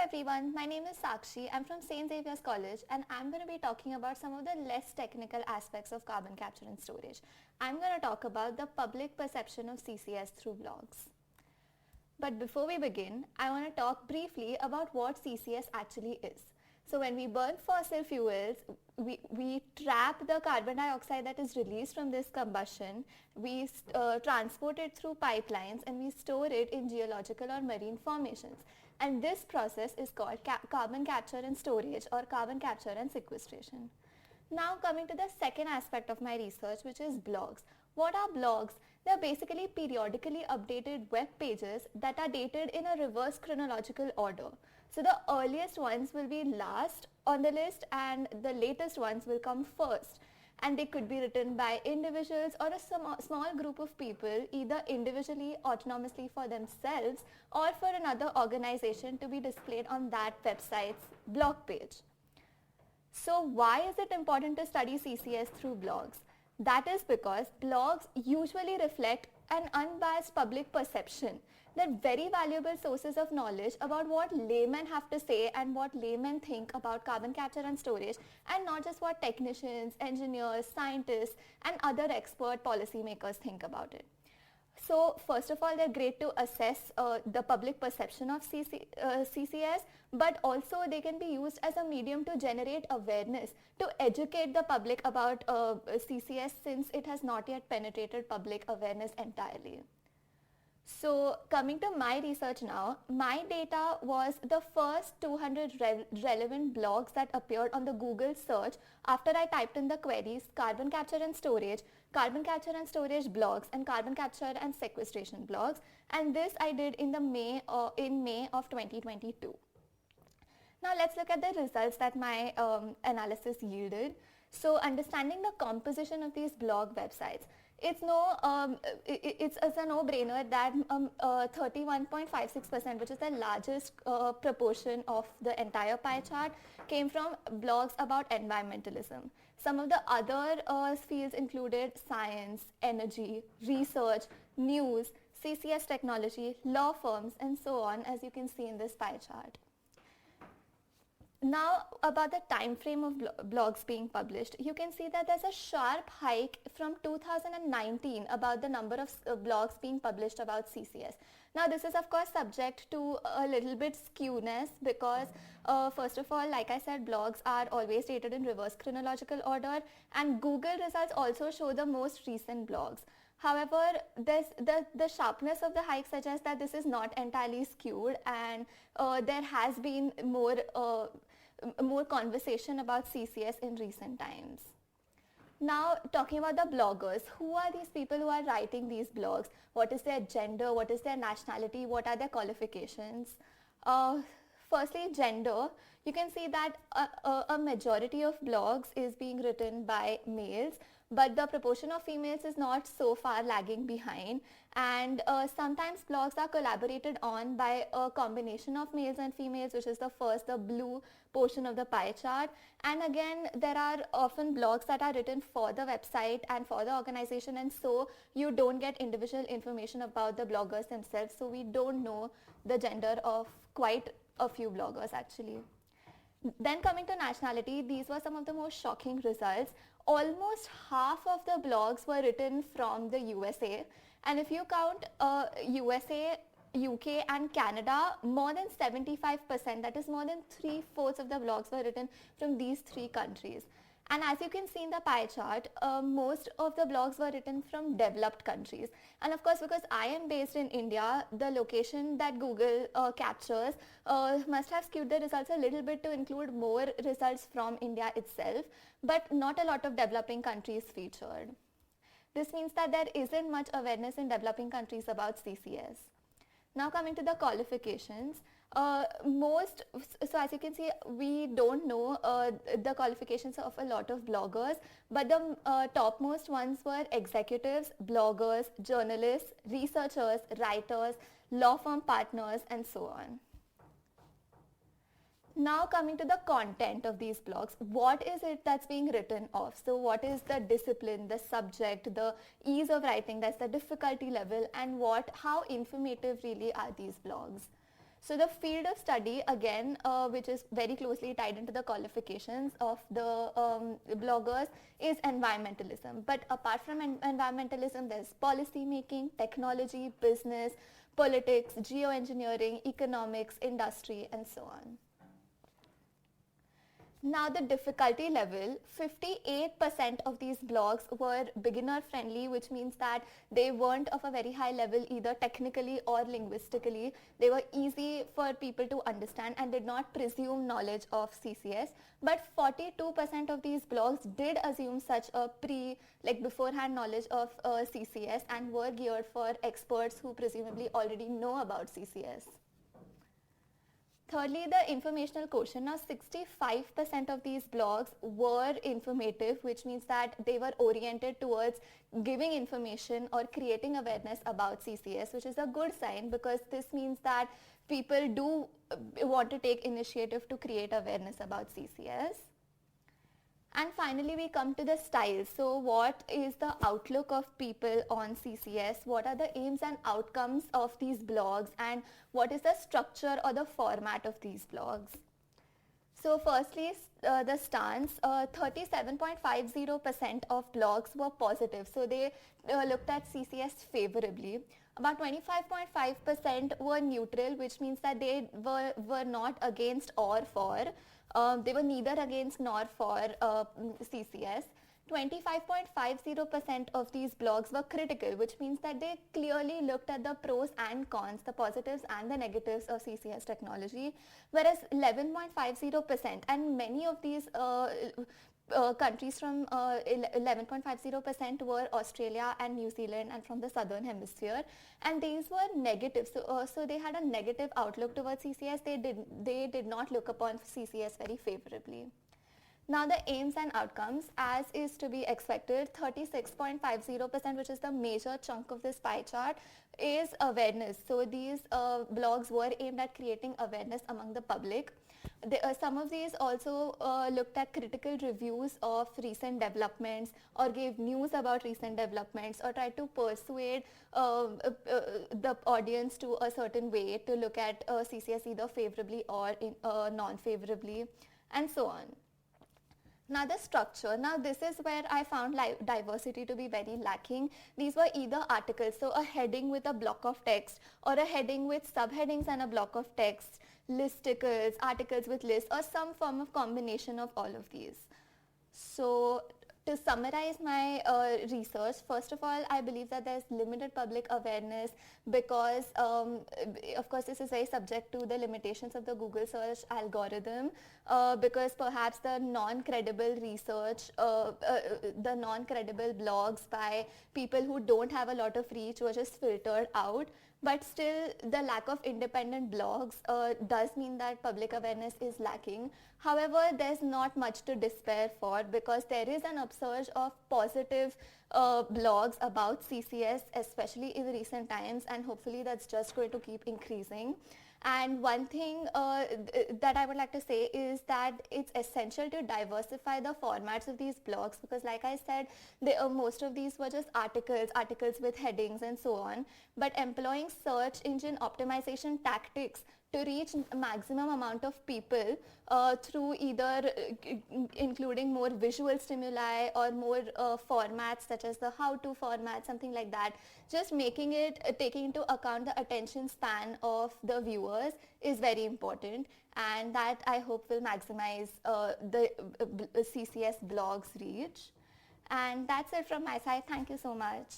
everyone, my name is Sakshi. I'm from St. Xavier's College and I'm going to be talking about some of the less technical aspects of carbon capture and storage. I'm going to talk about the public perception of CCS through blogs. But before we begin, I want to talk briefly about what CCS actually is. So when we burn fossil fuels, we trap the carbon dioxide that is released from this combustion, we transport it through pipelines and we store it in geological or marine formations. And this process is called carbon capture and storage or carbon capture and sequestration. Now coming to the second aspect of my research, which is blogs. What are blogs? They are basically periodically updated web pages that are dated in a reverse chronological order. So the earliest ones will be last on the list and the latest ones will come first. And they could be written by individuals or a small group of people, either individually, autonomously for themselves or for another organization to be displayed on that website's blog page. So why is it important to study CCS through blogs? That is because blogs usually reflect an unbiased public perception. They're very valuable sources of knowledge about what laymen have to say and what laymen think about carbon capture and storage, and not just what technicians, engineers, scientists and other expert policymakers think about it. So first of all, they're great to assess the public perception of CCS, but also they can be used as a medium to generate awareness, to educate the public about CCS, since it has not yet penetrated public awareness entirely. So coming to my research now, my data was the first 200 relevant blogs that appeared on the Google search after I typed in the queries carbon capture and storage blogs, and carbon capture and sequestration blogs, and this I did in May of 2022. Now let's look at the results that my analysis yielded. So understanding the composition of these blog websites, it's a no-brainer that 31.56%, which is the largest proportion of the entire pie chart, came from blogs about environmentalism. Some of the other fields included science, energy, research, news, CCS technology, law firms, and so on, as you can see in this pie chart. Now about the time frame of blogs being published, you can see that there's a sharp hike from 2019 about the number of blogs being published about CCS. Now this is of course subject to a little bit skewness because first of all, like I said, blogs are always dated in reverse chronological order, and Google results also show the most recent blogs. However, the sharpness of the hike suggests that this is not entirely skewed, and there has been more conversation about CCS in recent times. Now talking about the bloggers, who are these people who are writing these blogs? What is their gender? What is their nationality? What are their qualifications? Firstly, gender. You can see that a majority of blogs is being written by males, but the proportion of females is not so far lagging behind, and sometimes blogs are collaborated on by a combination of males and females, which is the blue portion of the pie chart. And again, there are often blogs that are written for the website and for the organization, and so you don't get individual information about the bloggers themselves, so we don't know the gender of quite a few bloggers actually. Then coming to nationality, these were some of the most shocking results. Almost half of the blogs were written from the USA, and if you count USA, UK and Canada, more than 75%, that is more than 3/4 of the blogs were written from these three countries. And as you can see in the pie chart, most of the blogs were written from developed countries. And of course, because I am based in India, the location that Google captures must have skewed the results a little bit to include more results from India itself, but not a lot of developing countries featured. This means that there isn't much awareness in developing countries about CCS. Now coming to the qualifications, so as you can see, we don't know the qualifications of a lot of bloggers, but the topmost ones were executives, bloggers, journalists, researchers, writers, law firm partners, and so on. Now coming to the content of these blogs, what is it that's being written of? So what is the discipline, the subject, the ease of writing, that's the difficulty level, and how informative really are these blogs? So the field of study again, which is very closely tied into the qualifications of the bloggers, is environmentalism. But apart from environmentalism, there's policy making, technology, business, politics, geoengineering, economics, industry, and so on. Now the difficulty level, 58% of these blogs were beginner friendly, which means that they weren't of a very high level either technically or linguistically. They were easy for people to understand and did not presume knowledge of CCS. But 42% of these blogs did assume such a beforehand knowledge of CCS and were geared for experts who presumably already know about CCS. Thirdly, the informational quotient. Now, 65% of these blogs were informative, which means that they were oriented towards giving information or creating awareness about CCS, which is a good sign because this means that people do want to take initiative to create awareness about CCS. And finally, we come to the style. So what is the outlook of people on CCS? What are the aims and outcomes of these blogs? And what is the structure or the format of these blogs? So firstly, the stance, 37.50% of blogs were positive. So they looked at CCS favorably. About 25.5% were neutral, which means that they were not against or for. They were neither against nor for CCS. 25.50% of these blogs were critical, which means that they clearly looked at the pros and cons, the positives and the negatives of CCS technology, whereas 11.50% and many of these countries from 11.50% were Australia and New Zealand and from the southern hemisphere, and these were negative. So they had a negative outlook towards CCS. They did not look upon CCS very favorably. Now the aims and outcomes, as is to be expected, 36.50%, which is the major chunk of this pie chart, is awareness. So these blogs were aimed at creating awareness among the public. Some of these also looked at critical reviews of recent developments or gave news about recent developments or tried to persuade the audience to a certain way to look at CCS either favorably or non-favorably, and so on. Now the structure. Now this is where I found diversity to be very lacking. These were either articles, so a heading with a block of text, or a heading with subheadings and a block of text, listicles, articles with lists, or some form of combination of all of these. So to summarize my research, first of all, I believe that there's limited public awareness because, of course, this is very subject to the limitations of the Google search algorithm because perhaps the non-credible research, the non-credible blogs by people who don't have a lot of reach were just filtered out. But still, the lack of independent blogs does mean that public awareness is lacking. However, there's not much to despair for because there is an upsurge of positive blogs about CCS, especially in recent times, and hopefully that's just going to keep increasing. And one thing that I would like to say is that it's essential to diversify the formats of these blogs because, like I said, most of these were just articles with headings and so on. But employing search engine optimization tactics to reach maximum amount of people through either including more visual stimuli or more formats such as the how-to format, something like that. Just making it, taking into account the attention span of the viewers is very important, and that I hope will maximize the CCS blogs reach. And that's it from my side. Thank you so much.